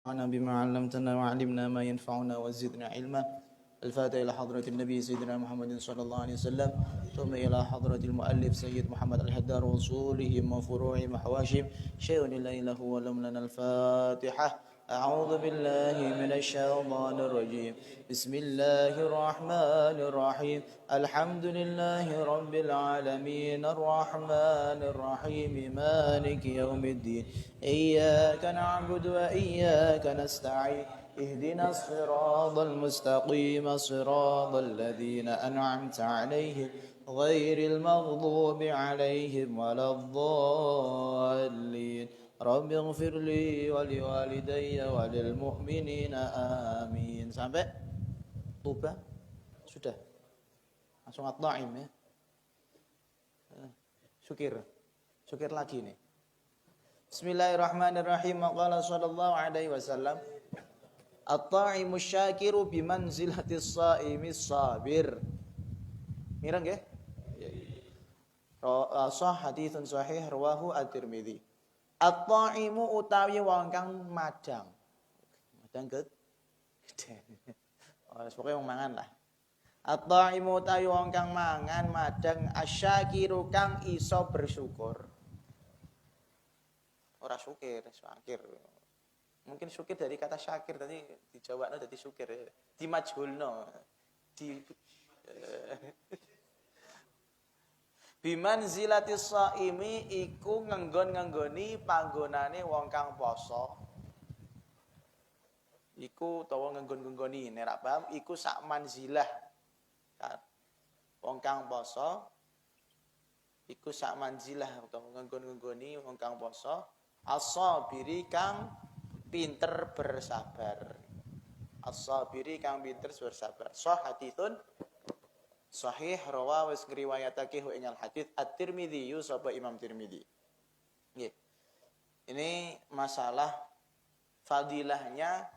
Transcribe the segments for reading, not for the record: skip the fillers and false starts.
وانفعنا بما علمتنا وعلمنا ما ينفعنا وزدنا علما. الفاتحة إلى حضرة النبي سيدنا محمد صلى الله عليه وسلم، ثم إلى حضرة المؤلف سيد محمد الحدار وصولهم وفروعهم وحواشهم شيء لا إله هو لنا الفاتحة. أعوذ بالله من الشيطان الرجيم. بسم الله الرحمن الرحيم. الحمد لله رب العالمين الرحمن الرحيم مالك يوم الدين. إياك نعبد وإياك نستعين. اهدنا الصراط المستقيم صراط الذين أنعمت عليهم غير المغضوب عليهم ولا الضالين. رب اغفر لي ولوالدي وللمؤمنين آمين. Sampai Tuba sudah langsung at-ta'im ya. Syukir lagi nih. Bismillahirrahmanirrahim. Qala sallallahu alaihi wasallam, at-ta'imu syakiru bimanzilatis sha'imis sabir. Mirang nggih? Sah haditsun sahih rawahu at-Tirmidzi. At-ta'imu utawi wong kang madang. Madang gede. Pokoke wong mangan lah. At-ta'imu utawi wong kang mangan madang, asyakiru kang iso bersyukur. Ora syukir. Mungkin syukir dari kata syakir tadi dijawabno dadi syukir ya. Dimajhulno. Bimanzilatis shaimi iku ngenggon-ngenggoni panggonane wong kang poso. Iku utawa ngenggon-ngenggoni nek ra paham iku sak manzilah. Wong kang poso iku sak manzilah utawa ngenggon-ngenggoni wong kang poso. As-sabiri kang pinter bersabar. As-sabiri kang pinter bersabar. Haditsun sahih rawa wis ngriwayatake ing al-hadits at-Tirmidzi sapa Imam Tirmidzi. Nggih. Ini masalah fadilahnya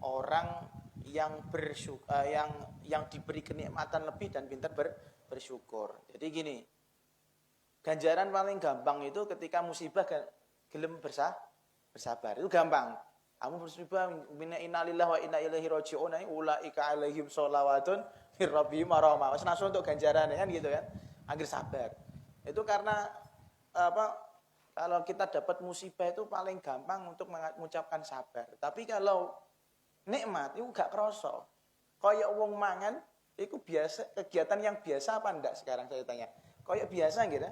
orang yang bersyukur, yang diberi kenikmatan lebih dan pintar bersyukur. Jadi gini, ganjaran paling gampang itu ketika musibah gelem bersabar. Itu gampang. Kamu musibah inna lillahi wa inna ilaihi raji'un, ulaika alaihim sholawatun mir rabbihim wa rahmah. Wis langsung untuk ganjaran kan gitu kan. Angger sabar. Itu karena kalau kita dapat musibah itu paling gampang untuk mengucapkan sabar. Tapi kalau nikmat itu gak kerasa. Kayak wong mangan itu biasa, kegiatan yang biasa apa enggak sekarang saya tanya. Kayak biasa gitu.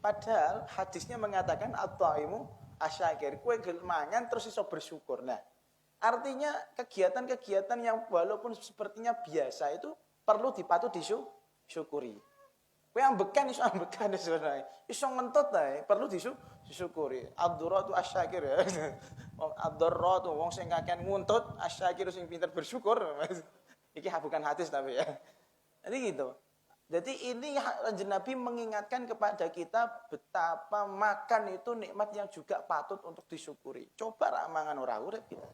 Padahal hadisnya mengatakan at-ta'imu asyakir. Kue mangan terus iso bersyukur. Nah, artinya kegiatan-kegiatan yang walaupun sepertinya biasa itu perlu dipatut disyukuri. Kue ambekan iso ambekan sebenarnya. Iso ngentut ae perlu disyukuri. Ad-durratu asyakir ya. Ad-durratu wong sing kakean nguntut, asyakir sing pinter bersyukur. Iki bukan hadis tapi ya. Jadi gitu. Jadi ini Nabi mengingatkan kepada kita betapa makan itu nikmat yang juga patut untuk disyukuri. Coba ra mangan ora urip kita.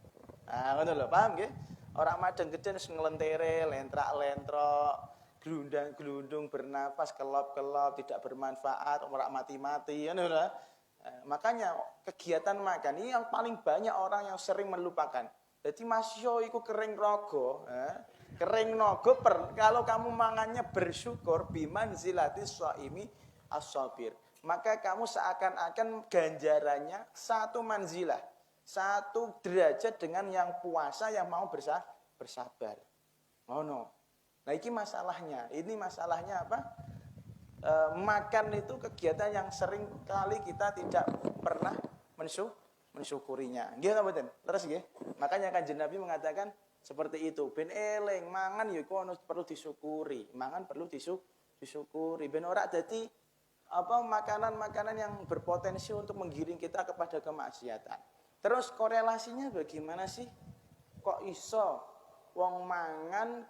Nah, ngono lho, paham nggih? Ora madeng gede wis nglentere, lentrak-lentrok, glundang-glundung bernapas kelop-kelop, tidak bermanfaat, ora mati-mati, ngono lho. Makanya kegiatan makan ini yang paling banyak orang yang sering melupakan. Jadi masyo iku kering rogo, kering nogo kalau kamu mangannya bersyukur bimanzilatis shaimi as-sabir, maka kamu seakan-akan ganjarannya satu manzilah, satu derajat dengan yang puasa yang mau bersabar. Oh no. Nah ini masalahnya apa? Makan itu kegiatan yang sering kali kita tidak pernah mensyukurinya. Nggih ta mboten? Terus nggih. Makanya Kanjeng Nabi mengatakan seperti itu. Ben eling mangan ya iku perlu disyukuri. Mangan perlu disyukuri. Ben ora dadi makanan-makanan yang berpotensi untuk menggiring kita kepada kemaksiatan. Terus korelasinya bagaimana sih? Kok iso wong mangan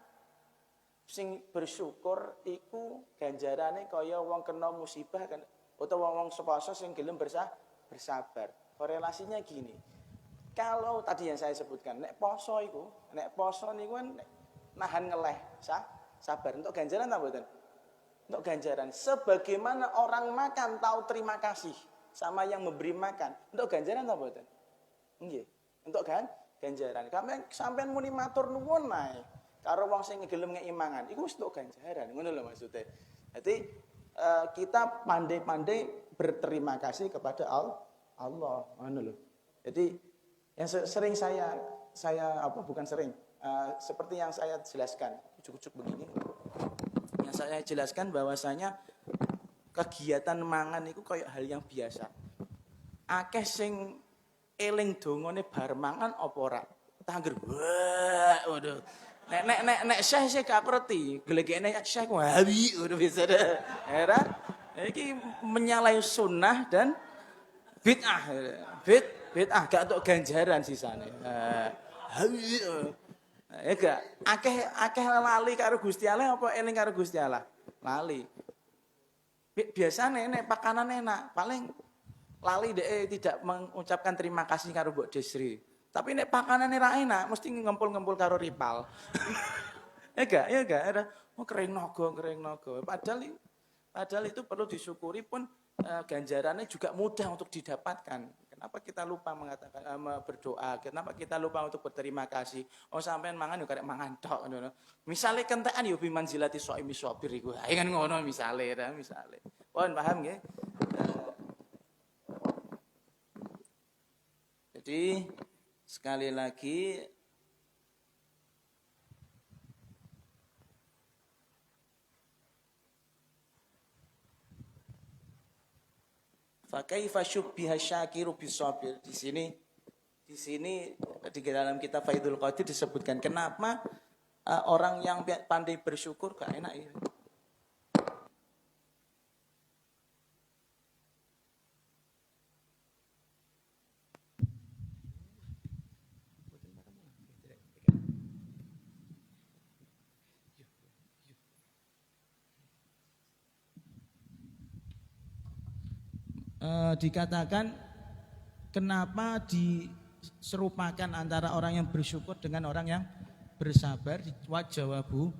sing bersyukur iku ganjarane kaya wong kena musibah kan utawa wong seposo sing gelem bersabar. Korelasinya gini. Kalau tadi yang saya sebutkan, nek poso niku kan nahan ngeleh, sabar untuk ganjaran ta mboten? Untuk ganjaran. Sebagaimana orang makan tahu terima kasih sama yang memberi makan, untuk ganjaran ta mboten? Nggih. Untuk ganjaran. Sampeyan muni matur nuwun ae karo wong sing gelem ngeki mangan, iku wis entuk ganjaran. Ngono lho maksudnya. Jadi kita pandai-pandai berterima kasih kepada Allah. Ngono lho. Jadi yang sering saya bukan sering, seperti yang saya jelaskan, ujuk-ujuk begini. Yang saya jelaskan bahwasanya kegiatan mangan itu kayak hal yang biasa. Akeh sing eling dongane bar mangan apa ora? Tangger. Wah, waduh. Nek syekh gak ngerti. Gelegene syekh wahabi udah bisa dah. Era iki menyalahi sunnah dan bid'ah. Bid'ah gak untuk ganjaran sisane. Hawi. Ya gak akeh lali karo Gusti Allah apa eling karo Gusti Allah? Lali. Biasane nek pakanan enak, paling lali dhek tidak mengucapkan terima kasih karo Mbok Desri. Tapi nek pakanane ra enak, mesti ngempul-ngempul karo Ripal. Ya gak, ada kering naga. Padahal itu perlu disyukuri pun ganjarannya juga mudah untuk didapatkan. Kenapa kita lupa mengatakan berdoa? Kenapa kita lupa untuk berterima kasih? Oh sampean mangan yo karek mangan tok ngono. Misale kentekan yo biman zilati shaimi sabir iku. Ha kan ngono misale. Pun paham nggih? Jadi sekali lagi fa kaifa syubbiha syakiru bisabir. Di sini di dalam kitab Faidul Qadir disebutkan kenapa orang yang pandai bersyukur gak enak ya. Dikatakan kenapa diserupakan antara orang yang bersyukur dengan orang yang bersabar. Wajawabu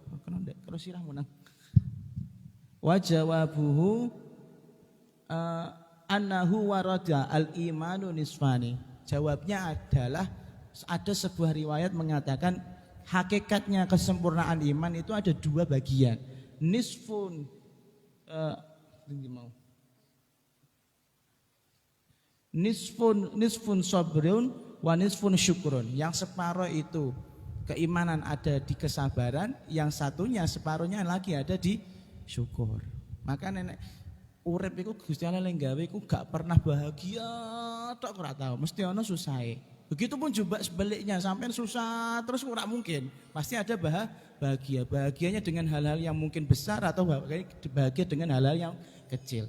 annahu warada al-imanu nisfani. Jawabnya adalah ada sebuah riwayat mengatakan hakikatnya kesempurnaan iman itu ada dua bagian. Nisfun sabrun wa nisfun syukurun. Yang separuh itu keimanan ada di kesabaran, yang satunya separuhnya lagi ada di syukur. Maka nenek urip iku Gusti Allah lek gawe iku gak pernah bahagia tok ora tau, mesti ana susahe. Begitupun juga sebaliknya, sampean susah terus ora mungkin. Pasti ada bahagia. Bahagianya dengan hal-hal yang mungkin besar atau bahagia dengan hal-hal yang kecil.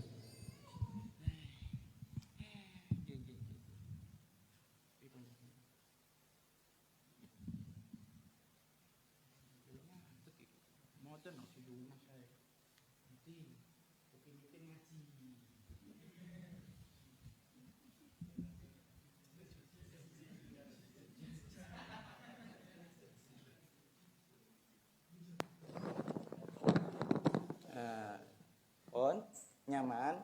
Nyaman,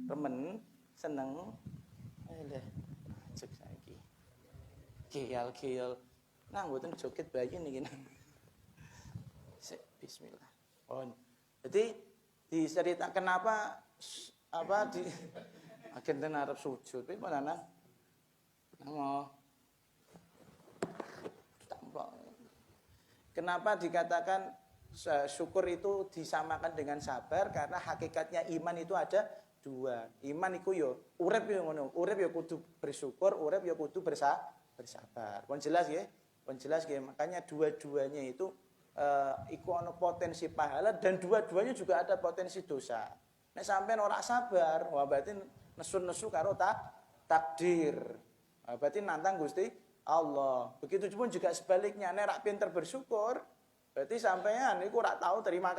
remen, seneng, cek saiki. Kial. Nah, mboten joget bayi niki. Bismillah. Jadi diceritakan kenapa akhirnya arep sujud, piye panjenengan? Kenapa dikatakan syukur itu disamakan dengan sabar? Karena hakikatnya iman itu ada dua. Iman itu yo urip yo ngono. Urip yo kudu bersyukur, urip yo kudu bersabar. Pun jelas nggih? Makanya dua-duanya itu iku ana potensi pahala dan dua-duanya juga ada potensi dosa. Nek sampean ora sabar, wah berarti nesu-nesu karo takdir. Berarti nantang Gusti Allah. Begitu pun juga sebaliknya, nek rak pinter bersyukur, berarti sampean niku ora tahu terima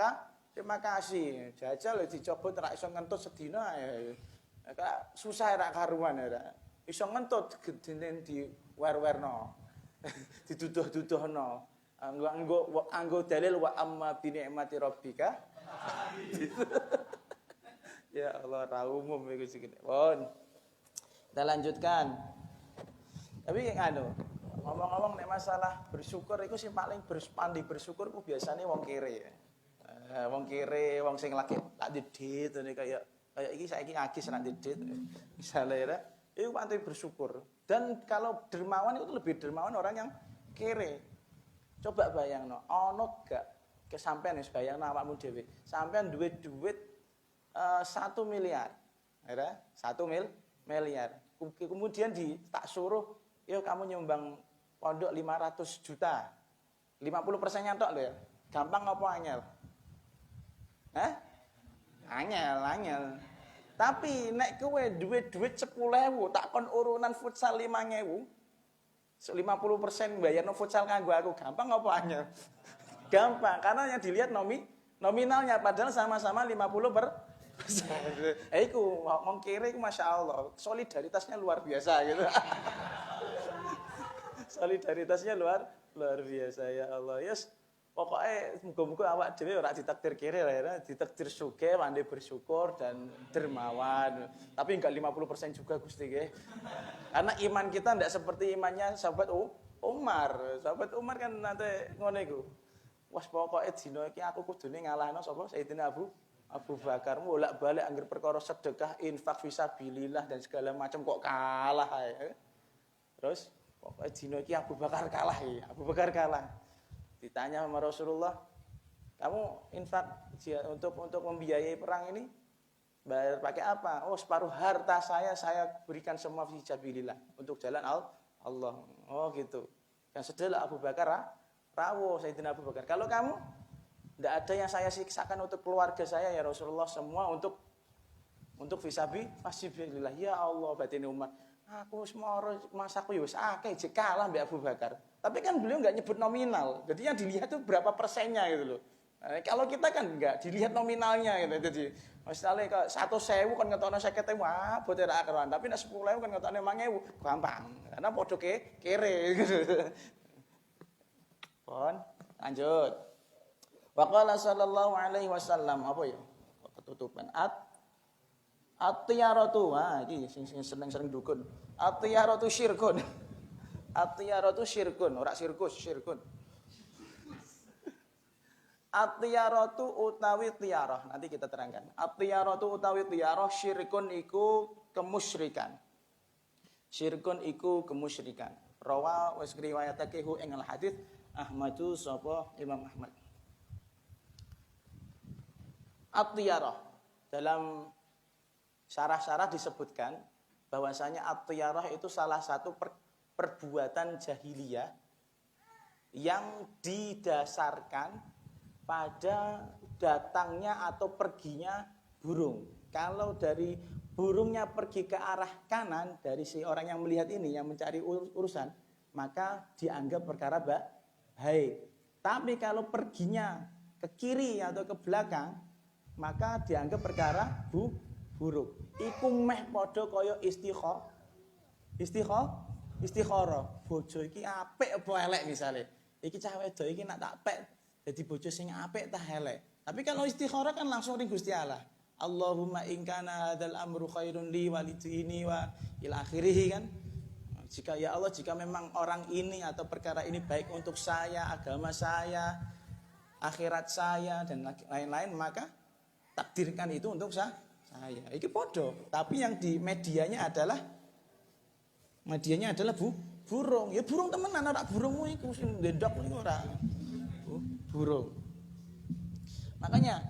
kasih. Jajal dicobot ora iso ngentut sedina ya. Susah ora karuan ya. Iso ngentut gedene diwer-werno. Dituduh-tuduhno. Anggo dalil wa amma bi ni'mati rabbika. Ya Allah, ra umum iku sing. Kita lanjutkan. Tapi Ngomong-ngomong nek masalah bersyukur iku sing paling pandai bersyukur ku biasane wong kere. Wong kere, wong sing lagi tak didit ngene kayak iki saiki ngagis ra didit. Misale ya, itu pandai bersyukur. Dan kalau dermawan itu lebih dermawan orang yang kere. Coba bayangno, ono gak kesampean wis bayangno awakmu dhewe. Sampean duwe duit 1 miliar. Ya, 1 miliar. Kemudian tak suruh, "Yo kamu nyumbang pondok 500 juta." 50%-nya tok lho ya. Gampang apa angel? Hah? Angel. Tapi nek kowe duit 10.000 tak kon urunan futsal 5.000, 50% bayarno futsal kanggo aku, gampang apa angel? Gampang, karena yang dilihat nominalnya padahal sama-sama 50%. Iku wong kere iku masyaallah, solidaritasnya luar biasa gitu. Solidaritasnya luar biasa ya Allah. Yes, pokoknya muga-muga awak dhewe ora ditakdir kere lah ya, ditakdir sugih, pandai bersyukur dan dermawan. Tapi enggak 50% juga Gusti nggih. Karena iman kita enggak seperti imannya sahabat Umar. Sahabat Umar kan nanti ngono iku. Wes pokoke dina iki aku kudune ngalahno sapa Sayyidina Abu Bakar, bolak-balik angger perkara sedekah, infak fisabilillah dan segala macam kok kalah ae. Terus pokoknya dino iki Abu Bakar kalah ya. Abu Bakar kalah. Ditanya sama Rasulullah, "Kamu infak untuk membiayai perang ini bayar pakai apa?" "Oh, separuh harta saya berikan semua fisabilillah untuk jalan Allah." Oh, gitu. Yang sedela Abu Bakar rawuh Sayyidina Abu Bakar. "Kalau kamu tidak ada yang saya siksakan untuk keluarga saya ya Rasulullah, semua untuk fisabilillah." Ya Allah, batin umat. Aku semua masaku ya wis akeh jek kalah mbek Abu Bakar. Tapi kan beliau enggak nyebut nominal. Jadi yang dilihat itu berapa persennya gitu loh. Nah, kalau kita kan enggak dilihat nominalnya gitu. Jadi misalnya kalau 100.000 kan ngetokno 50.000, bote ra karuan. Tapi nek 10.000 kan ngetokno 5.000, gampang. Karena padha kere gitu. Pon, lanjut. Wa qala sallallahu alaihi wasallam apa ya? Ketutupan at-tiyaratu, iki sing sering dukun. At-tiyaratu syirkun. At-tiyaratu syirkun, ora sirkus, syirkun. At-tiyaratu utawi tiyarah, nanti kita terangkan. At-tiyaratu utawi tiyarah syirkun iku kemusyrikan. Syirkun iku kemusyrikan. Rawa wis riwayatake hu ing al-hadits Ahmadu sapa Imam Ahmad. At-tiyarah dalam syarah-syarah disebutkan bahwasanya at-tiyarah itu salah satu perbuatan jahiliyah yang didasarkan pada datangnya atau perginya burung. Kalau dari burungnya pergi ke arah kanan dari si orang yang melihat ini yang mencari urusan, maka dianggap perkara baik. Tapi kalau perginya ke kiri atau ke belakang, maka dianggap perkara buruk. Iku meh padha kaya istikharah. Bojo iki apik apa elek misale. Iki cah wedok iki nak tak pek dadi bojo sing apik ta elek. Tapi kalau istikharah kan langsung ring Gusti Allah. Allahumma in kana hadzal amru khairun li wa li dini wa ila akhirih kan. Jika ya Allah, jika memang orang ini atau perkara ini baik untuk saya, agama saya, akhirat saya dan lain-lain, maka takdirkan itu untuk saya. Iki podo, tapi yang di medianya adalah burung. Ya burung temenan, ora burungmu iku sing ndendok niku ora. Burung. Makanya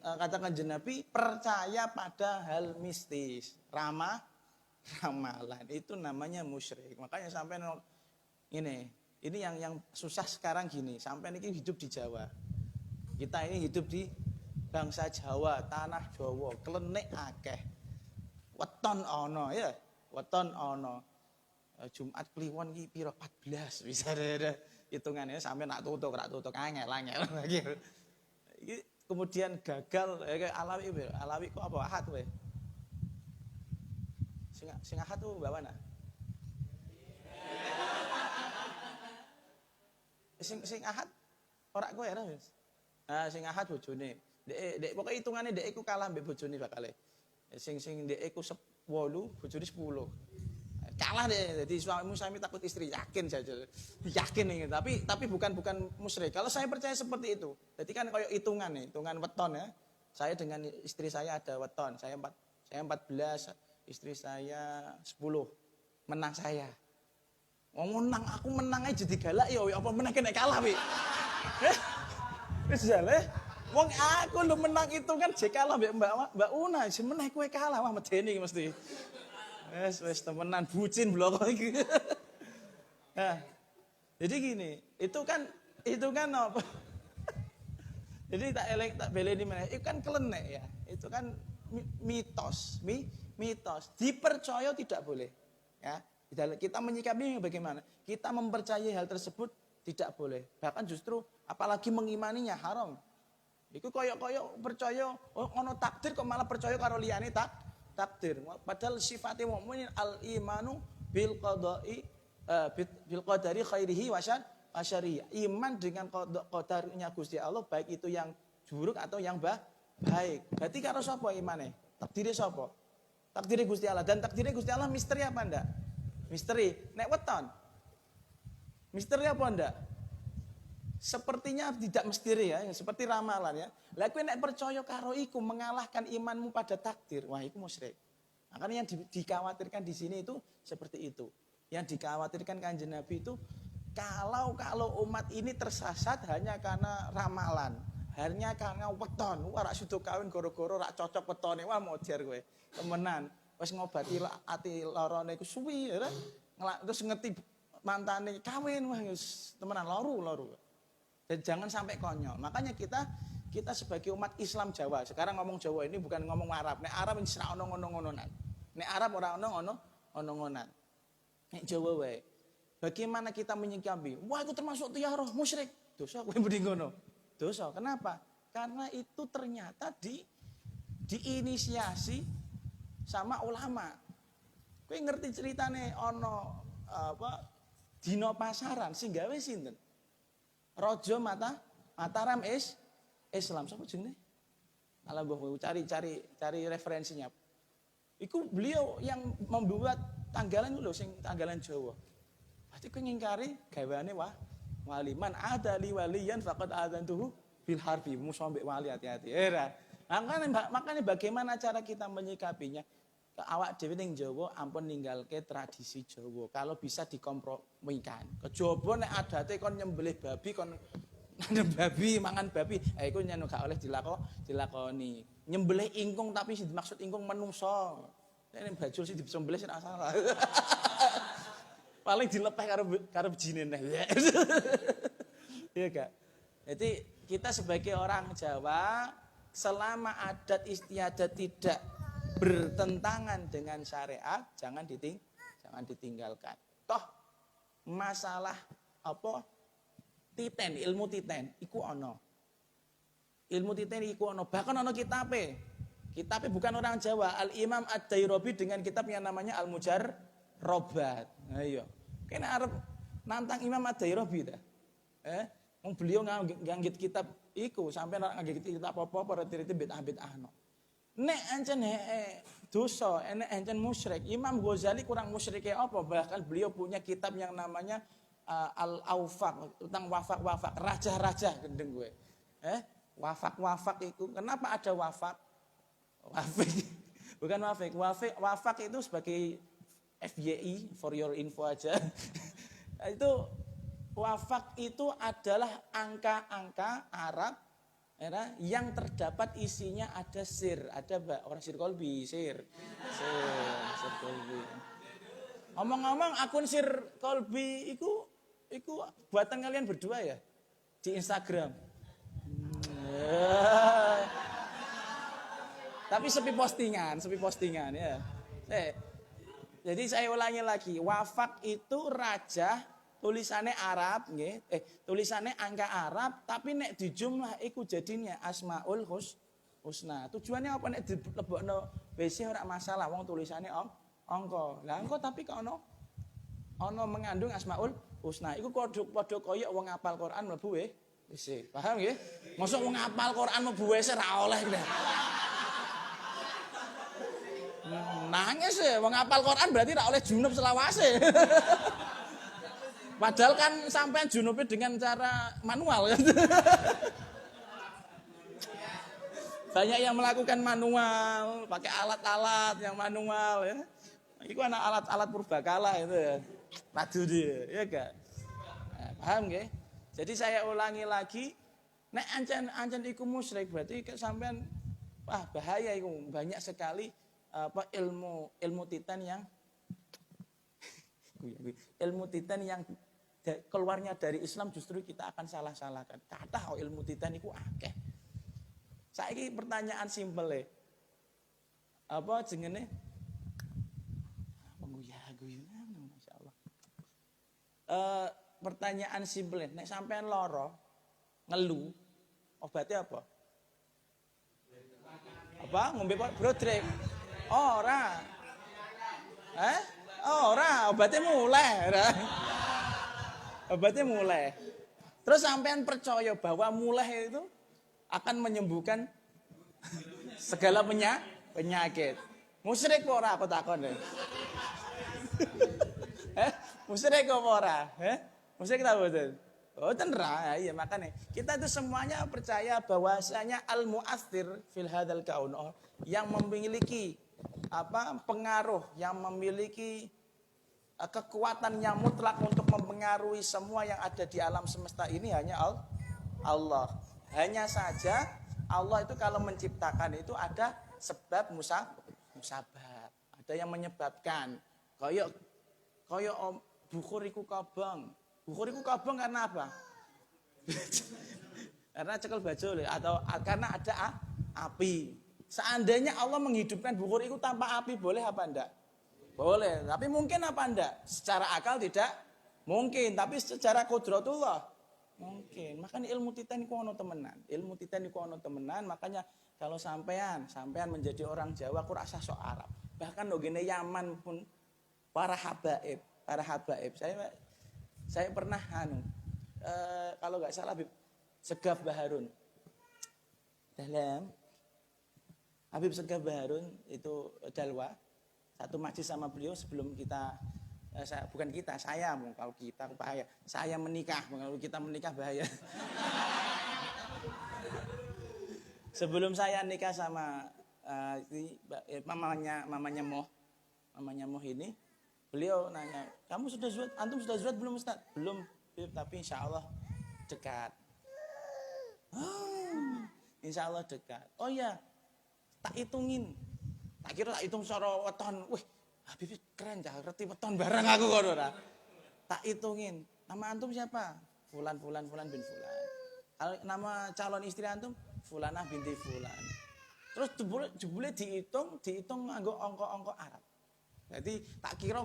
katakan Nabi percaya pada hal mistis, ramalan itu namanya musyrik. Makanya sampai ini yang susah sekarang gini, sampai ini hidup di Jawa. Kita ini hidup di bangsa Jawa, tanah Jawa, klenik akeh. Weton ana ya, weton ana. Jumat Kliwon iki pira 14 bisa hitungane sampe nak tutuk angel. Iki kemudian gagal Alawi kok apa Ahad kowe? Sing Ahad tuh mbak mana? Sing Ahad ora kowe ya wis. Nah, sing Ahad bojone. Dek pokoke hitungane dek iku kalah mbek bojone bakale. Sing dek iku 8, bojone 10. kalah deh. Jadi suami takut istri, yakin saja. Yakin ini. Tapi bukan musyrik. Kalau saya percaya seperti itu. Jadi kan kayak hitungan nih, hitungan weton ya. Saya dengan istri saya ada weton. Saya 14, istri saya 10. Menang saya. Menang, aku menang aja jadi galak ya, apa menang kena kalah wi. Wis jale. Wong aku lu menang itu kan jek kalah Mbak Una, sing meneh kowe kalah wah medeni mesti. Wes temenan bucin blok iki. Nah, jadi gini, itu kan apa? Jadi tak beleni meneh, itu kan kelenek ya. Itu kan mitos, mitos. Dipercaya tidak boleh. Ya, kita menyikapinya bagaimana? Kita mempercayai hal tersebut tidak boleh. Bahkan justru apalagi mengimaninya haram. Iku koyok percaya ono takdir kok malah percaya karo liyane takdir. Padahal sifatnya mukmin al-imanu bil qadari khairihi wa syarrihi. Iman dengan qadarnya Gusti Allah baik itu yang buruk atau yang baik. Berarti karo sapa imane? Takdire sapa? Takdire Gusti Allah. Dan takdire Gusti Allah misteri apa ndak? Misteri. Nek weton. Misteri apa ndak? Sepertinya tidak misteri ya, seperti ramalan ya. Lah kowe nek percaya karo iku mengalahkan imanmu pada takdir, wah iku musyrik. Makanya yang dikhawatirkan di sini itu seperti itu. Yang dikhawatirkan Kanjeng Nabi itu kalau umat ini tersesat hanya karena ramalan, hanya karena weton. Wah rak sudo kawin goro-goro rak cocok wetone, wah mojer kowe. Temenan, wis ngobati ati larane iku suwi ya. Terus ngerti mantane kawin wah temenan loru. Dan jangan sampai konyol. Makanya kita sebagai umat Islam Jawa, sekarang ngomong Jawa ini bukan ngomong Arab. Nek Arab wis ora ono ngono-ngononan. Nek Arab ora ono ngono-ngonan. Nek Jawa wae. Bagaimana kita menyikapi? Wah, itu termasuk tiyaroh musyrik. Dosa kowe mending ngono. Dosa. Kenapa? Karena itu ternyata diinisiasi sama ulama. Kowe ngerti ceritane ono dina pasaran sing gawe sinten? Raja Mataram Islam. Siapa jenenge? Ala mbah cari referensinya. Iku beliau yang membuat tanggalan lho sing tanggalan Jawa. Pasti kowe ngingkari gaweane waliman ada li waliyan faqad adzantuhu bil harbi. Musa mbek wali hati-hati. Makanya bagaimana cara kita menyikapinya? Awak dhewe ning Jawa ampun ninggalke tradisi Jawa. Kalau bisa dikompromikan. Kejaba nek adate kon nyembelih babi kon nanam babi, mangan babi, iku nyen gak oleh dilakoni. Nyembelih ingkung tapi sing dimaksud ingkung menungso. Nek bajul sing disembelih sing salah. Paling dilepeh karo bijine neh. Iya gak? Jadi kita sebagai orang Jawa selama adat istiadat tidak bertentangan dengan syariat jangan ditinggalkan. Toh masalah apa ilmu titen iku ono. Ilmu titen iku ono, bahkan ono kitabe. Kitabe bukan orang Jawa, Al-Imam Ad-Dairabi dengan kitab yang namanya Al-Mujarrabat. Nah iya. Kene arep nantang Imam Ad-Dairabi ta. Wong beliau nganggit kitab iku sampai nganggit kitab apa-apa reti-reti bid'ah-bid'ahno. Nek ancen dosa, nek ancen musyrik. Imam Ghazali kurang musyrike apa? Bahkan beliau punya kitab yang namanya Al-Awfaq, tentang wafak-wafak, raja-raja gendeng gue. Wafak-wafak itu, kenapa ada wafak? Wafik, bukan wafik. Wafak itu sebagai FYI, for your info aja. Itu wafak itu adalah angka-angka Arab yang terdapat isinya ada sir, ada orang sir kolbi, sir kolbi. Ngomong-ngomong akun sir kolbi itu buatan kalian berdua ya di Instagram. Tapi sepi postingan ya. Jadi saya ulangi lagi, wafak itu raja. Tulisannya Arab, tulisannya angka Arab, tapi nek dijumlah iku jadinya Asmaul Husna. Tujuannya apa nek dilebokno WC ora masalah, wong tulisannya angka. Lah angka tapi kok ono mengandung Asmaul Husna. Iku padha kaya wong ngapal Quran mlebu WC. Paham nggih? Mosok wong ngapal Quran mlebu WC ora oleh. Nangis ya, wong ngapal Quran berarti ora oleh junub selawase. Padahal kan sampean junubnya dengan cara manual kan. Banyak yang melakukan manual, pakai alat-alat yang manual ya. Itu anak alat-alat purbakala itu ya. Padu dia, ya gak? Nah, paham gak? Jadi saya ulangi lagi, nek ancen iku musyrik berarti sampean wah bahaya iku, banyak sekali ilmu titan yang keluarnya dari Islam justru kita akan salah-salahkan. Kata ilmu titan iku akeh. Saiki pertanyaan simpel ya. Apa jenenge? Pengguya-guyu, masyaallah. Pertanyaan simpel, nek sampean lara, ngeluh, obatnya apa? Apa? Ngombe brodrek. Ora. Ora, obatnya mulai. Obatnya mulai. Terus sampean percaya bahwa mulai itu akan menyembuhkan segala penyakit. Musyrik apa ora apa takon deh? Musyrik apa ora? Musyrik ta mboten? Oh tenra, iya makanya kita itu semuanya percaya bahwasanya al-mu'athir fil hadzal kaun, yang memiliki pengaruh, yang memiliki kekuatan yang mutlak untuk mempengaruhi semua yang ada di alam semesta ini hanya Allah. Hanya saja Allah itu kalau menciptakan itu ada sebab musabab, ada yang menyebabkan. Kayak bukur iku kabang. Bukur iku kabang karena apa? Karena cekel baju atau karena ada api. Seandainya Allah menghidupkan bukur itu tanpa api boleh apa enggak? Boleh, tapi mungkin apa enggak? Secara akal tidak mungkin, tapi secara qudratullah mungkin. Makanya ilmu titan iku ono temenan. Ilmu titan iku ono temenan, makanya kalau sampean menjadi orang Jawa ku rasa sok Arab. Bahkan nggene Yaman pun para habaib. Saya pernah kalau enggak salah Habib Segaf Baharun. Habib Segaf Baharun itu dalwa. Satu majlis sama beliau sebelum kalau kita bahaya. Saya menikah, kalau kita menikah bahaya. Sebelum saya nikah sama mamanya Moh ini, beliau nanya, "Kamu sudah zuhud? Antum sudah zuhud belum Ustaz?" "Belum, tapi insya Allah dekat." Insya Allah dekat. Oh ya, tak hitungin. Tak kira tak hitung secara weton. Wih, Habib keren cah, ngerti weton barang aku kok ora. Tak hitungin. Nama antum siapa? Fulan bin Fulan. Nama calon istri antum? Fulanah binti Fulan. Terus jebule dihitung nganggo angka-angka Arab. Jadi tak kira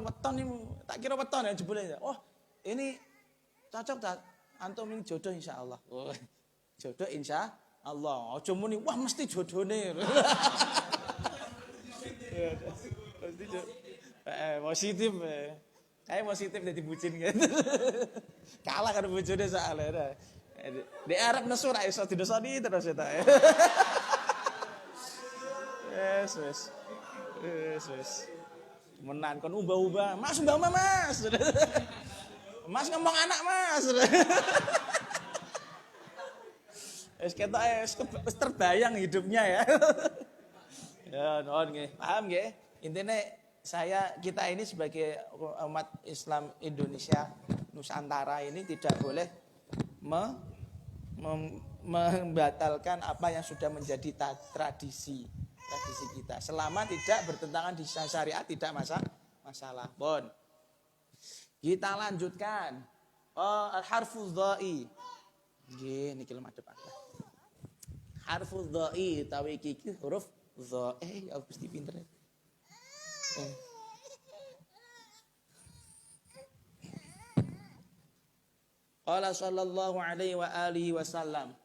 weton ya jebule. Oh, ini cocok tak? Antum ini jodoh insyaallah. Oh, jodoh insyaallah. Aja muni wah mesti jodone. Positif. Kayak positif jadi bucin gitu. Kalah kan bojone soalnya. Di Arab nesu ra iso didosoni terus eta. Yes. Menan kon ubah-ubah. Mas umbah Mas. Mas ngomong anak Mas. Wis ketok wis terbayang hidupnya ya. Ya, nuhun nggih. Paham nggih? Intine kita ini sebagai umat Islam Indonesia Nusantara ini tidak boleh membatalkan apa yang sudah menjadi tradisi kita. Selama tidak bertentangan di syariat tidak masalah. Bon. Kita lanjutkan. Harfuz dha'i. Nggih, niki lumadhep akeh. Harfuz dha'i utawi iki huruf dha. Ya Gusti pinter. Qala sallallahu alaihi wa alihi wasallam.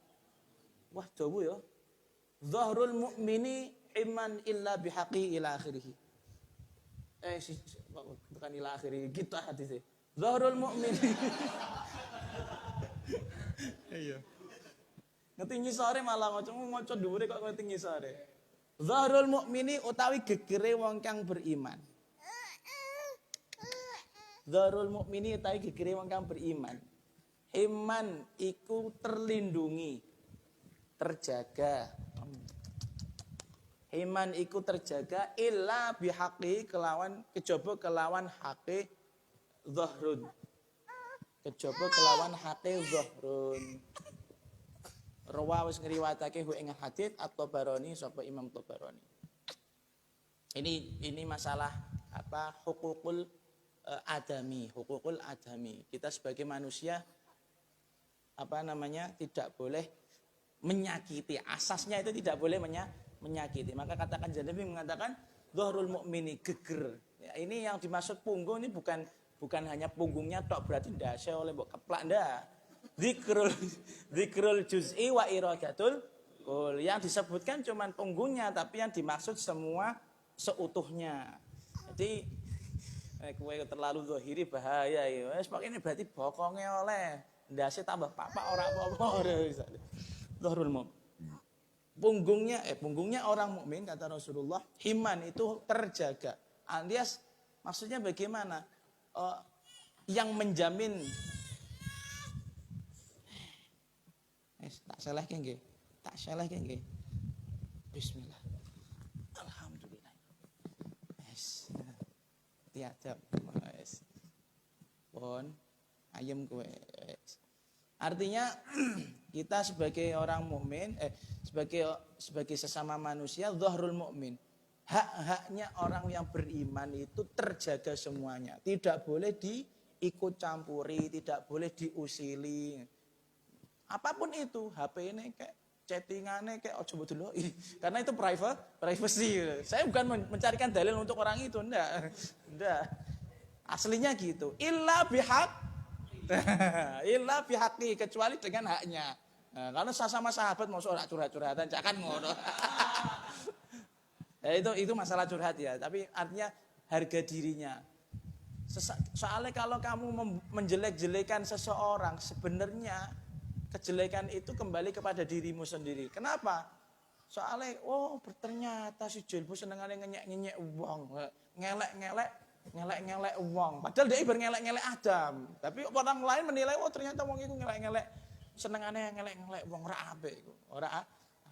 Wah, dawu ya. Zahrul mu'mini iman illa bihaqi ila akhirih. Bukan ila akhirih, kita hadisnya. Zahrul mu'mini. Iya. Ngerti ngisore malah maca dhuwure kok ngerti ngisore. Zahrul mukmini utawi gegere wong kang beriman. Zahrul mukmini utawi gegere wong kang beriman. Iman iku terlindungi, terjaga. Iman iku terjaga illa bihaqi kelawan kejaba kelawan haqi zahrun. Kejaba kelawan haqi zahrun. Rawa wis ngriwayatake hu ing hadits At-Tabarani sapa Imam Tabarani. Ini masalah apa hukukul adami, hukukul adami. Kita sebagai manusia apa namanya tidak boleh menyakiti. Asasnya itu tidak boleh menyakiti. Maka katakan Janabi mengatakan dhahrul mukmini geger. Ya, ini yang dimaksud punggung ini bukan hanya punggungnya tok berarti ndase oleh mbok keplak ndak. Dzikrul juz'i wa iradatul kul. Yang disebutkan cuman punggungnya tapi yang dimaksud semua seutuhnya. Jadi kowe terlalu zahiri bahaya ya. Wis pokoke berarti bokonge oleh ndase tambah papak ora apa-apa. Dhahrul mukmin. Punggungnya orang mukmin kata Rasulullah, iman itu terjaga. Alias maksudnya bagaimana? Yang menjamin tak salah nggih. Tak salah nggih. Bismillah. Alhamdulillah. Yes. Tiadab. Yes. Pon ayam kowe. Yes. Artinya kita sebagai orang mukmin sebagai sesama manusia dhahrul mukmin. Hak-haknya orang yang beriman itu terjaga semuanya. Tidak boleh diikut campuri, tidak boleh diusili. Apapun itu, HP ini kayak chattingannya kayak coba dulu. Karena itu privacy. Saya bukan mencarikan dalil untuk orang itu, enggak. Aslinya gitu. Illa bihaqi kecuali dengan haknya. Nah, kalau sama sahabat mau ora curhat-curhatan cak kan ngono. Ya, itu masalah curhat ya, tapi artinya harga dirinya. Soalnya kalau kamu menjelek-jelekan seseorang, sebenarnya kejelekan itu kembali kepada dirimu sendiri. Kenapa? Soalnya ternyata si Jelbu senengane ngenyek-ngenyek uang, ngelek-ngelek uang. Padahal dia berngelek-ngelek Adam. Tapi orang lain menilai ternyata wong itu ngelek-ngelek senengane ngelek-ngelek uang ora apik iku. Ora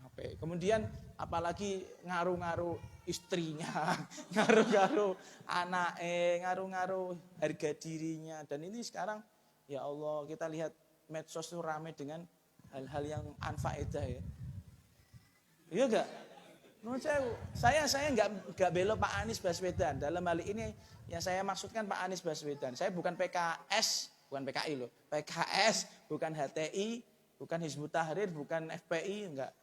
apik. Kemudian apalagi ngaruh-ngaruh istrinya, ngaruh-ngaruh anake, ngaruh-ngaruh harga dirinya. Dan ini sekarang ya Allah kita lihat medsos itu ramai dengan hal-hal yang anfaedah ya. Iya enggak? Menurut saya enggak bela Pak Anies Baswedan. Dalam hal ini yang saya maksudkan Pak Anies Baswedan. Saya bukan PKS, bukan PKI loh. PKS, bukan HTI, bukan Hizbut Tahrir, bukan FPI, enggak.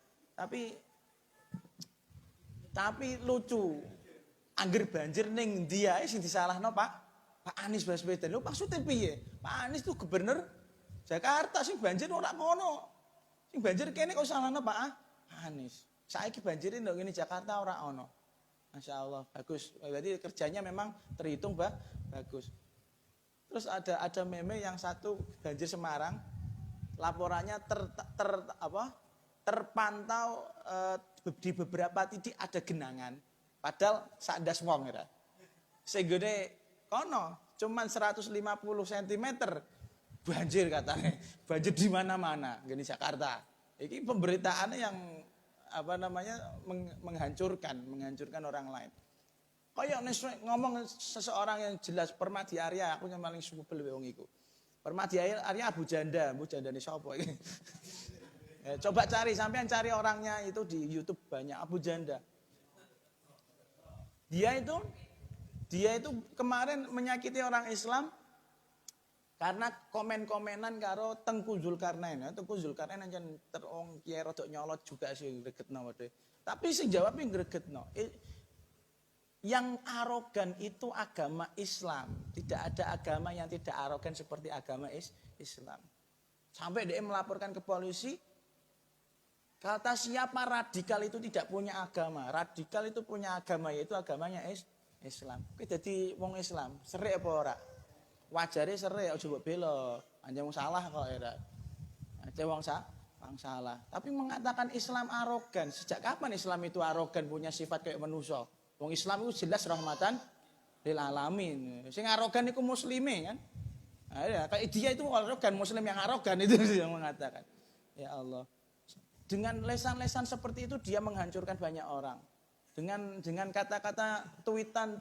Tapi lucu. Angger banjir ning ndi ae sing disalahno Pak Anies Baswedan. Lho maksudnya piye? Pak Anies itu gubernur Jakarta sing banjir ora ngono. Sing banjir kene kok salahno Pak Anies. Saiki banjir ndok ngene Jakarta ora ono. Masya Allah bagus. Berarti kerjanya memang terhitung bagus. Terus ada meme yang satu banjir Semarang. Laporannya terpantau di beberapa titik ada genangan. Padahal sakdas wong ya. Segede kono cuman 150 cm. Banjir katanya, banjir di mana-mana, gini Jakarta. Ini pemberitaannya yang menghancurkan orang lain. Kayak ngomong seseorang yang jelas Permadi Arya, aku yang paling supel wong iku. Permadi Arya Abu Janda ini sapa iki? Coba sampean cari orangnya itu di YouTube banyak Abu Janda. Dia itu kemarin menyakiti orang Islam. Karena komen-komenan karo Tengku Zulkarnain. Tengku Zulkarnain aja terong kiai rodok nyolot juga sih gregetno waduh. Tapi sing jawabnya gregetno. Yang arogan itu agama Islam. Tidak ada agama yang tidak arogan seperti agama Islam. Sampai dia melaporkan ke polisi. Kata siapa radikal itu tidak punya agama. Radikal itu punya agama yaitu agamanya Islam. Kita jadi wong Islam. Serik apa ora? Wajare serik aja mbok bela. Anjing wong salah kok ya. Aja wong Salah. Tapi mengatakan Islam arogan. Sejak kapan Islam itu arogan, punya sifat kayak manusia? Wong Islam itu jelas rahmatan lil alamin. Sing arogan itu muslime kan? Nah, ya, kayak dia itu arogan, muslim yang arogan itu yang mengatakan. Ya Allah. Dengan lesan-lesan seperti itu dia menghancurkan banyak orang. Dengan kata-kata tweetan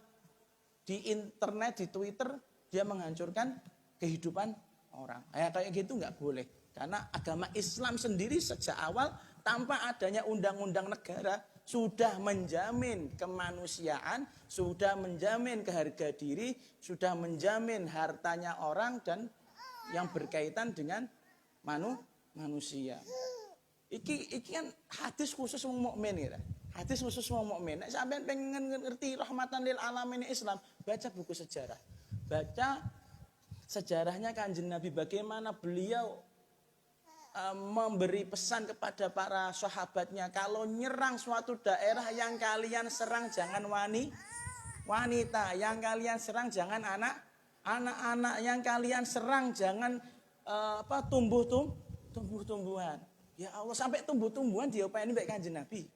di internet, di Twitter, dia menghancurkan kehidupan orang. Kayak gitu nggak boleh. Karena agama Islam sendiri sejak awal tanpa adanya undang-undang negara sudah menjamin kemanusiaan, sudah menjamin keharga diri, sudah menjamin hartanya orang dan yang berkaitan dengan manusia. Iki kan hadis khusus wong mukmin ya. Hadis khusus wong mukmin. Nek sampean pengen ngerti rahmatan lil alamin Islam, baca buku sejarah. Baca sejarahnya Kanjeng Nabi, bagaimana beliau memberi pesan kepada para sahabatnya, kalau nyerang suatu daerah yang kalian serang jangan wanita, yang kalian serang jangan anak-anak, yang kalian serang jangan tumbuh-tumbuhan. Ya Allah, sampai tumbuh-tumbuhan diopeni mbek Kanjeng Nabi.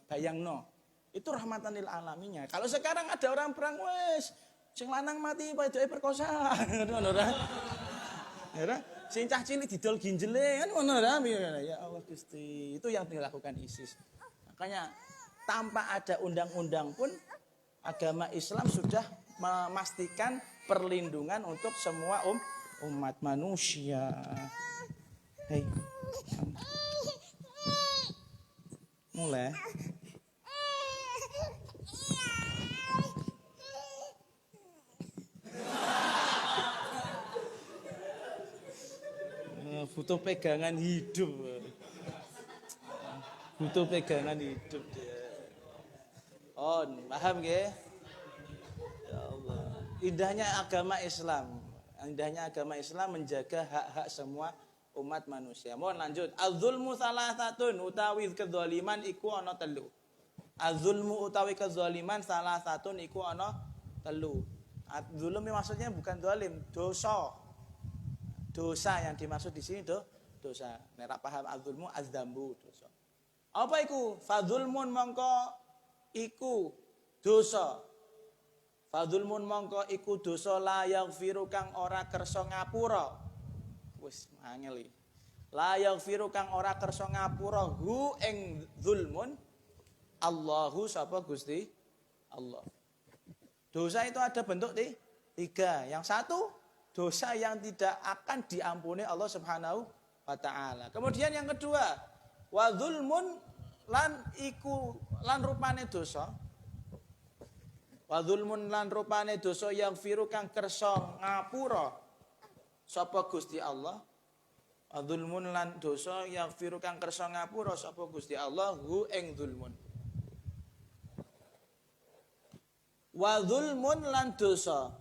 Bayang no. Itu rahmatan lil alaminnya. Kalau sekarang ada orang perang, wes sing lanang mati padoke perkosa. Ngono ora? Ya, sing cah cilik didol ginjele kan ngono ora? Ya Allah Gusti. Itu yang dilakukan ISIS. Makanya tanpa ada undang-undang pun agama Islam sudah memastikan perlindungan untuk semua umat manusia. Hei. Mulai. Butuh pegangan hidup. Butuh pegangan hidup dia. Oh, paham nggih? Ya Allah. Indahnya agama Islam. Indahnya agama Islam menjaga hak-hak semua umat manusia. Mohon lanjut. Az-zulmu salasatun utawi kedzaliman iku ana telu. Az-zulmu utawi kedzaliman salasatun iku ana telu. Az-zulm maksudnya bukan zalim, dosa. Dosa yang dimaksud di sini dosa. Nek ra paham az-zulmu az-dzambu dosa. Apa iku? Fadzulmun mongko iku dosa. Fadzulmun mongko iku dosa la yaghfiru kang ora kersa ngapura. Wis angel iki. La yaghfiru kang ora kersa ngapura hu ing zulmun Allahu sapa Gusti Allah. Dosa itu ada bentuk tiga. Yang satu, dosa yang tidak akan diampuni Allah Subhanahu wa taala. Kemudian yang kedua, wa zulmun lan iku lan rupane dosa. Wa zulmun lan rupane dosa yang firu kang kersa ngapura sapa Gusti Allah. Wa zulmun lan dosa yang firu kang kersa ngapura sapa Gusti Allah hu ing zulmun. Wa zulmun lan dosa.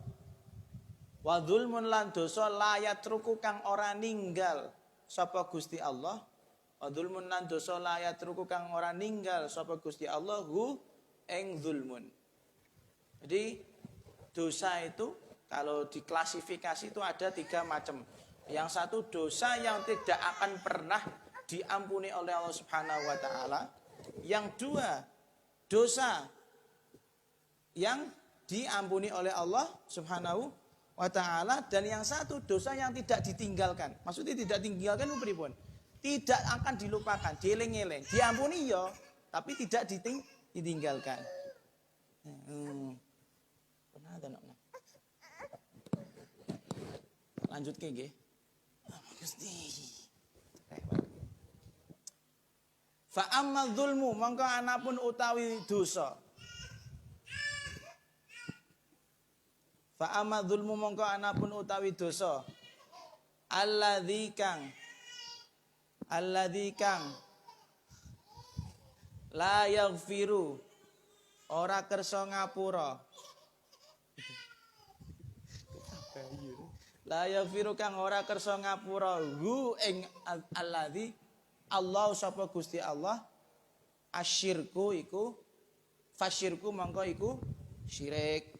Wa zulmun lan dosa layat ruku kang ora ninggal sapa Gusti Allah. Wa zulmun lan dosa layat ruku kang ora ninggal sapa Gusti Allah hu ing zulmun. Jadi dosa itu kalau diklasifikasi itu ada 3 macam. Yang satu dosa yang tidak akan pernah diampuni oleh Allah Subhanahu wa taala. Yang dua dosa yang diampuni oleh Allah Subhanahu wa ta'ala. Dan yang satu dosa yang tidak ditinggalkan. Maksudnya tidak ditinggalkan itu pripun? Tidak akan dilupakan, dieling-eling. Diampuni ya, tapi tidak ditinggalkan. Lanjut ke nggih. Gusti. Fa amma dzulmu mongko anapun utawi dosa. Fa amma dzulmu mongko anapun utawi dosa. Alladzi kang la yaghfiru ora kersa ngapura. La yaghfiru kang ora kersa ngapura hu ing alladzi Allah sapa Gusti Allah asyirku iku fasyirku mongko iku syirik.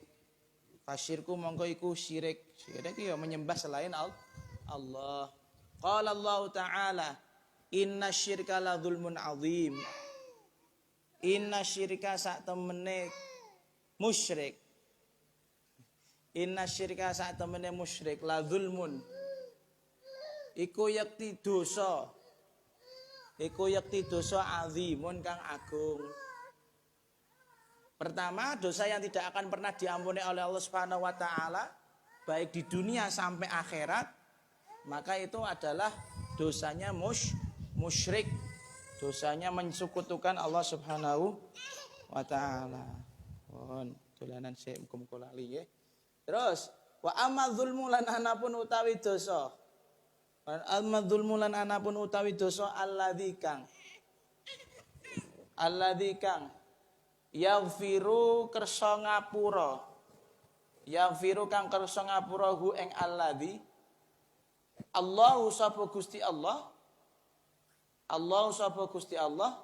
Fasyirku mongko iku syirik. Syirik ya menyembah selain Allah. Qala Allah Ta'ala Inna syirka la dzulmun azim. Inna syirka sak temene musyrik. Inna syirka sak temene musyrik la dzulmun. Iku yakti dosa. Iku yakti dosa azimun kang agung. Pertama, dosa yang tidak akan pernah diampuni oleh Allah Subhanahu wa taala baik di dunia sampai akhirat, maka itu adalah dosanya musyrik. Dosanya mensekutukan Allah Subhanahu wa taala. Pun dolanan sik muga lali nggih. Terus wa amma dzulmu lan anapun utawi dosa. Amma dzulmu lan anapun utawi dosa alladzi kang yaghfiru kersa ngapura. Yaghfiru kang kersa ngapura hu ing alladzi Allahu sapa Gusti Allah. Allahu sapa Gusti Allah.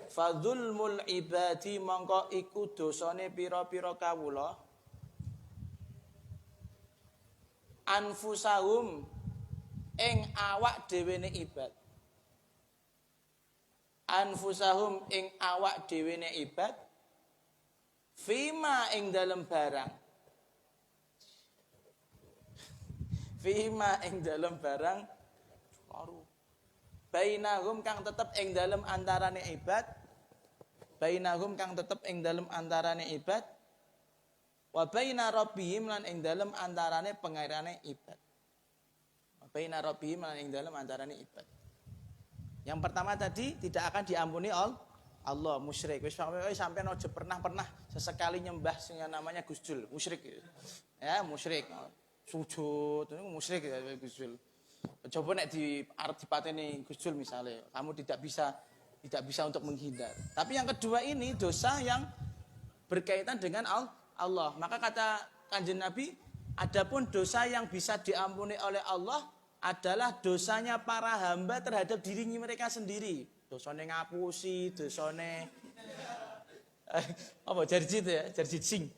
Fadzulmul ibadi mongko iku dosane pira-pira kawula. Anfusahum ing awak dhewene ibad. Anfusahum ing awak dhewene ibad. Fima ing dalem barang. Fima ing dalem barang. Bainahum kang tetep ing dalem antarane ibad. Bainahum kang tetep ing dalem antarane ibad. Wa baina rabbihim lan ing dalem antarane pangerane ibad. Wa baina rabbihim lan ing dalem antarane ibad. Yang pertama tadi tidak akan diampuni Allah, musyrik. Wis sampean aja pernah sesekali nyembah sing namanya Gusjul, musyrik. Ya, musyrik. Sujud itu musyrik ya Gusjul. Coba nek arep dipateni Gusjul misalnya, kamu tidak bisa untuk menghindar. Tapi yang kedua ini dosa yang berkaitan dengan Allah. Maka kata Kanjeng Nabi, adapun dosa yang bisa diampuni oleh Allah adalah dosanya para hamba terhadap dirinya mereka sendiri. Dosane ngapusi, dosane apa jarjit ya, jarjit sing.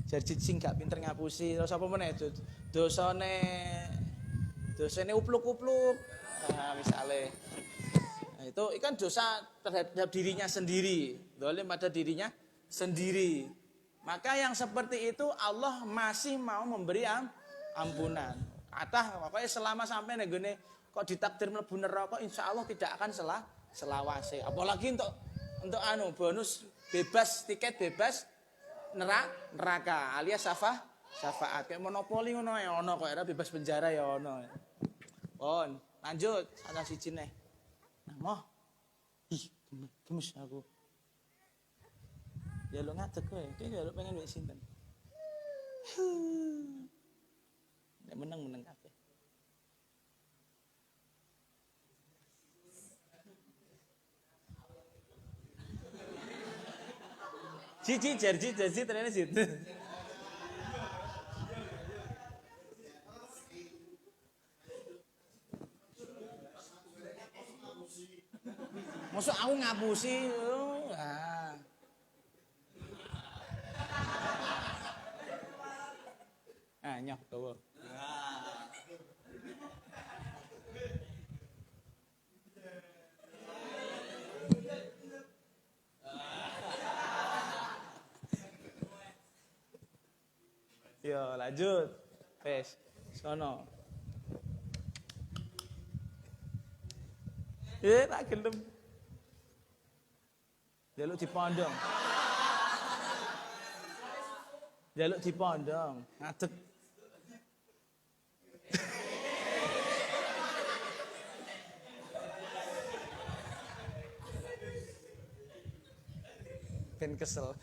Jarjit sing gak pinter ngapusi, terus apa meneh dosane upluk-upluk. Nah, misalnya. Nah, itu kan dosa terhadap dirinya sendiri, zalim pada dirinya sendiri. Maka yang seperti itu Allah masih mau memberi ampunan. Kata pokoknya selama sampai nenggone kok ditakdir mlebu neraka insyaallah tidak akan selawase. Apalagi untuk bonus bebas, tiket bebas neraka alias syafaat. Kayak monopoli ngono ya ono kok era bebas penjara ya ono. Pon, lanjut ana siji neh. Nah, moh. Ih, gemes aku. Ya lo ngadeg kowe, ya lo pengen wek sinten. Nek meneng kabeh. Jerji ternyata situ. Masuk aku ngapusi. Nyoh dawa. Yo lanjut. Wes, sono. Tak gelem. Jaluk dipondong. Jaluk dipondong, ngadeg. Ben kesel.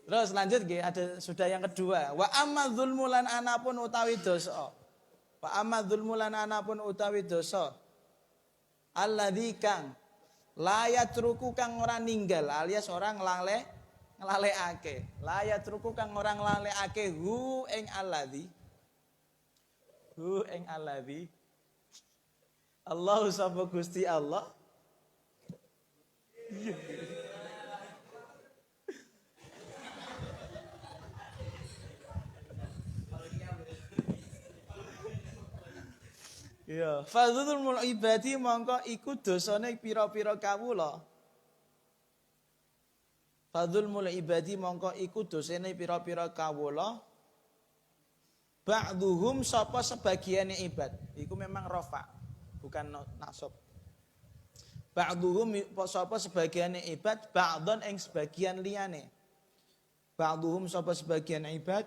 Terus lanjut nggih, ada sudah yang kedua. Wa amma dzulmu lan anapun utawi dosa. Wa amma dzulmu lan anapun utawi dosa. Alladzi kang la yatruku kang ora ninggal alias orang nglalekake. La yatruku kang ora nglalekake hu ing alladzi. Hu ing alladzi. Allahu sapa Gusti Allah. Iya, fadzulmul ibadi mongko iku dosane pira-pira kawula. Fadzulmul ibadi mongko iku dosane pira-pira kawula. Ba'duhum sapa sebagiane ibad. Iku memang rafa, bukan nasab. Ba'duhum sapa sebagiane ibad, ba'don ing sebagian liyane. Ba'duhum sapa sebagian ibad,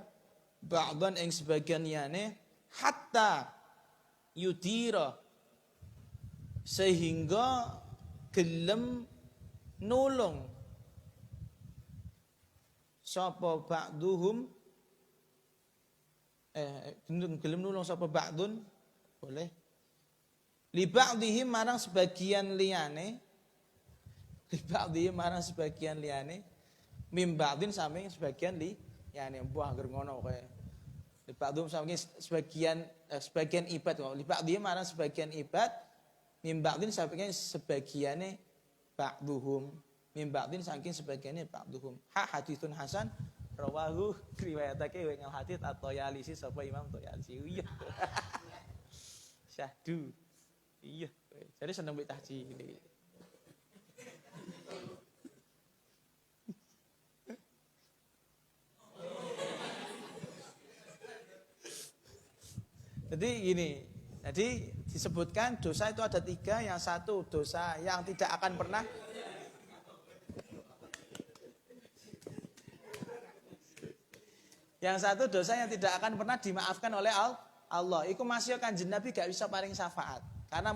ba'don ing sebagian liyane hatta yudira sehingga gelem nulung sapa ba'duhum gelem nulung sapa ba'dun boleh li ba'dihim marang sebagian liyane mim ba'din samping sebagian liyane buah angger ngono kowe li ba'dhum samping sebagian ibad li ba'dihim marang sebagian ibad mim ba'din samping sebagiane ba'dhum mim ba'din saking sebagiane ba'dhum haditsun hasan rawahu riwayatake wa ngal hadits at-Toyalisi sapa Imam Toyalisi. Iya. Syahdu. Iya. Jadi seneng mbek tahji. Jadi gini, jadi disebutkan dosa itu ada 3, yang satu dosa yang tidak akan pernah dimaafkan oleh Allah. Iku masih Kanjeng Nabi gak bisa paring syafaat karena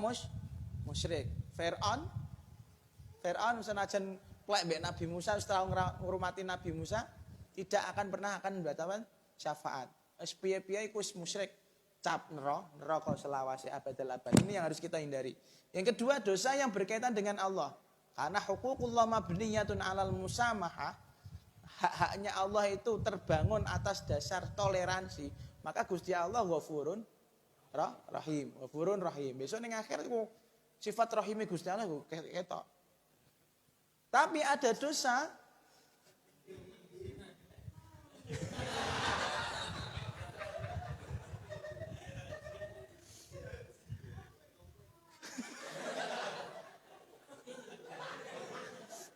musyrik. Fir'aun senajan plek mbek Nabi Musa setelah ngurmati Nabi Musa tidak akan pernah mendapat syafaat. Wis piye-piye iku wis musyrik. Cap neraka selawase abadal abad. Ini yang harus kita hindari. Yang kedua, dosa yang berkaitan dengan Allah. Karena huququllah mabniyatun 'alal musamahah. Hak-haknya Allah itu terbangun atas dasar toleransi. Maka Gusti Allah Ghafurun Rahim. Ghafurun Rahim. Besok ning akhir itu sifat rahime Gusti Allah ketok. Tapi ada dosa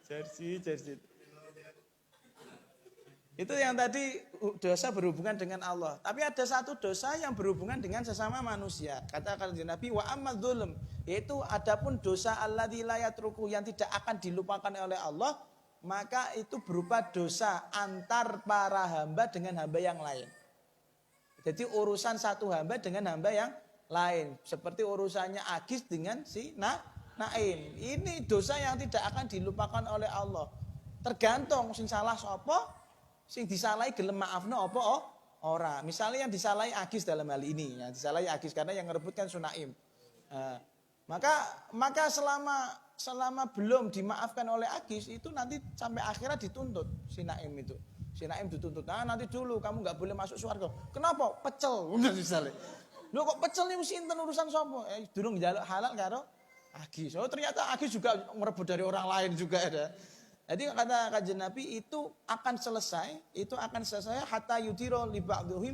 Jersey. Itu yang tadi dosa berhubungan dengan Allah. Tapi ada satu dosa yang berhubungan dengan sesama manusia. Kata Kanjeng Nabi wa amma dzulm, yaitu adapun dosa alladzi la yatruku yang tidak akan dilupakan oleh Allah, maka itu berupa dosa antar para hamba dengan hamba yang lain. Jadi urusan satu hamba dengan hamba yang lain, seperti urusannya Agis dengan si Naim. Ini dosa yang tidak akan dilupakan oleh Allah. Tergantung sing salah sapa, sing disalahi gelem maafno apa ora. Misalnya yang disalahi Agis dalam hal ini, yang disalahi Agis karena yang ngerebutkan Sunaim. Maka selama belum dimaafkan oleh Agis itu nanti sampai akhirat dituntut si Naim itu. Si Naim dituntut. Nanti dulu kamu nggak boleh masuk surga. Kenapa? Pecel. Udah misalnya. Lho kok pecel nih sinten urusan sapa? Durung njaluk halal karo Agis. Oh ternyata Agis juga merebut dari orang lain juga ada. Jadi kata Kanjeng Nabi itu akan selesai hatta yudiro li ba'dhum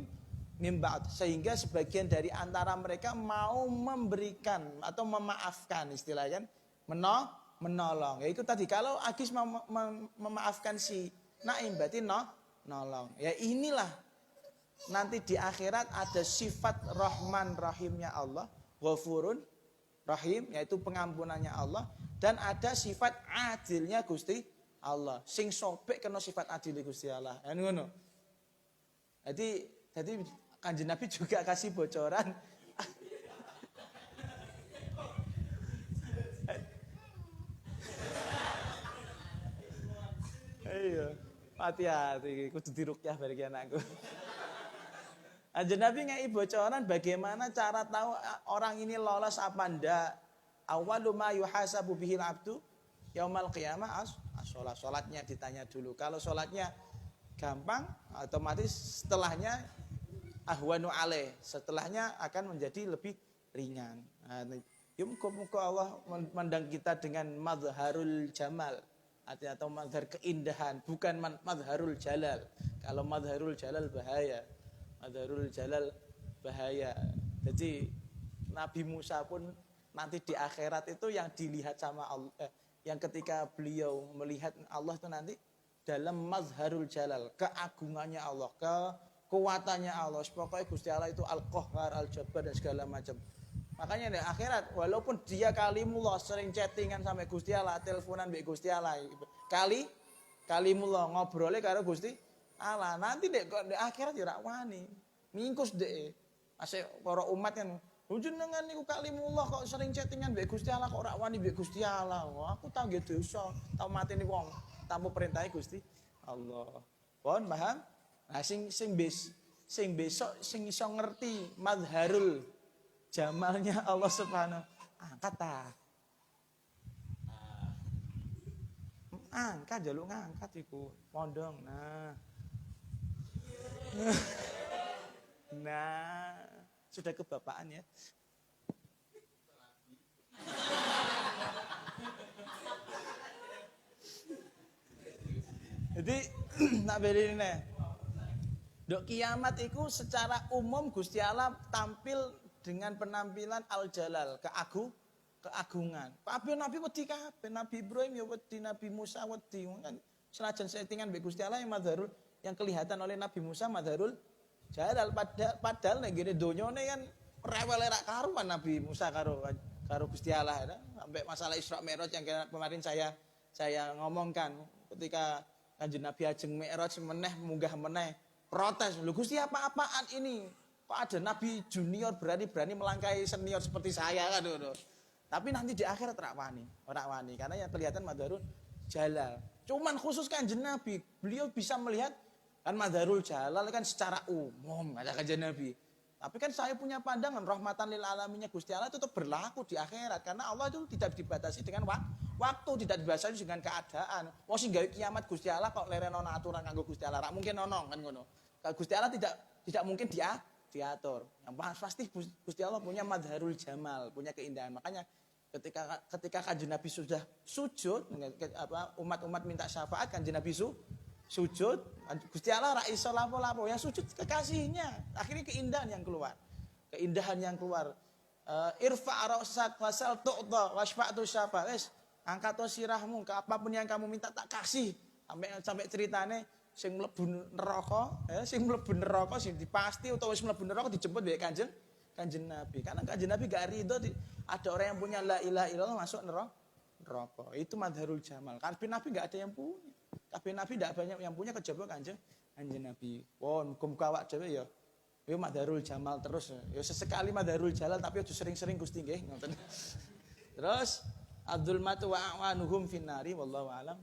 mim ba'd, sehingga sebagian dari antara mereka mau memberikan atau memaafkan, istilahnya kan menolong. Ya itu tadi kalau Agis memaafkan si Naim berarti nolong. Ya inilah nanti di akhirat ada sifat Rahman Rahimnya Allah, Ghafurun Rahim, yaitu pengampunannya Allah, dan ada sifat adilnya Gusti Allah. Sing sobek kena sifat adil Gusti Allah. Ya ngono. Jadi Kanjeng Nabi juga kasih bocoran. Iya, hati-hati kudu diruqyah bareng anakku. Kanjeng Nabi ngai bocoran bagaimana cara tahu orang ini lolos apa ndak. Awwalu ma yuhasabu bihil abdu yaumal qiyamah sholatnya ditanya dulu. Kalau sholatnya gampang, otomatis setelahnya ahwanu alaih, setelahnya akan menjadi lebih ringan. Muka Allah memandang kita dengan madharul jamal atau madhar keindahan, bukan madharul jalal. Kalau madharul jalal bahaya. Madharul jalal bahaya. Jadi Nabi Musa pun nanti di akhirat itu yang dilihat sama Allah, yang ketika beliau melihat Allah itu nanti dalam mazharul jalal, keagungannya Allah, kekuatannya Allah. Pokoknya Gusti Allah itu Al-Qahhar, Al-Jabbar dan segala macam. Makanya di akhirat walaupun dia kalimullah sering chattingan sampai Gusti Allah, teleponan mbek Gusti Allah, kalimullah ngobrolnya karo Gusti Allah, nanti di akhirat ya rak wani. Mingkus deh. Asik para umat kan jenengan niku kalimullah kok sering chattingan mbek Gusti Allah kok ora wani mbek Gusti Allah. Wah, aku tau nggih dosa, tau mati niku wong tanpa perintah Gusti Allah. Pon paham? Nah sing besok sing iso ngerti mazharul jamalnya Allah Subhanahu angkat ta. Angkat jaluk ngangkat iku pondong. Nah, sudah kebapaan ya. Jadi nak beri ini. Dok kiamat itu secara umum Gusti Allah tampil dengan penampilan al-jalal, keagungan. Kabeh nabi wedi kabeh, Nabi Ibrahim ya wedi, Nabi Musa wedi. Senajan settingan mbek Gusti Allah yang kelihatan oleh Nabi Musa madharul jalal, padahal nek ngene donyane kan rewel rak karuan Nabi Musa karo Gusti Allah ya. Sampai masalah Isra Mi'raj yang kemarin saya ngomongkan ketika Kanjeng Nabi ajeng Mi'raj munggah meneh protes, lho Gusti apa-apaan ini? Kok ada Nabi junior berani melangkahi senior seperti saya kan lho. Tapi nanti di akhirat ora wani karena yang kelihatan madharul jalal. Cuman khusus Kanjeng Nabi, beliau bisa melihat kan madharul jalal kan secara umum kata Kanjeng Nabi. Tapi kan saya punya pandangan rahmatan lil alaminnya Gusti Allah itu tetap berlaku di akhirat karena Allah itu tidak dibatasi dengan waktu, tidak dibatasi dengan keadaan. Wong sing gawe kiamat Gusti Allah kok lereno aturan kanggo Gusti Allah, ra mungkin ono kan ngono. Gusti Allah tidak mungkin diatur. Yang pasti Gusti Allah punya madharul jamal, punya keindahan. Makanya ketika Kanjeng Nabi sudah sujud, umat-umat minta syafaat, Kanjeng Nabi sujud, Gusti Allah ra iso lapo-lapo, yang sujud kekasihnya. Akhirnya keindahan yang keluar. Irfa ra'sak wasal tu'ta wasfa'tu syafa. Wis, angkat sirahmu, ke apapun yang kamu minta tak kasih. Sampai ceritane sing mlebu neraka, sing dipasti utawa wis mlebu neraka dijemput mbek Kanjeng Nabi. Karena Kanjeng Nabi gak ridho ada orang yang punya la ilaha illallah masuk neraka. Itu madharul jamal. Kabeh Nabi gak ada yang punya. Kabeh Nabi tidak banyak yang punya kejaba Kanjeng Nabi. Muga-muga awak dhewe ya madharul jamal terus. Ya sesekali madharul jalal tapi aja sering-sering Gusti nggih ngoten. Terus Abdul Matu wa awanuhum finnari wallahu alam.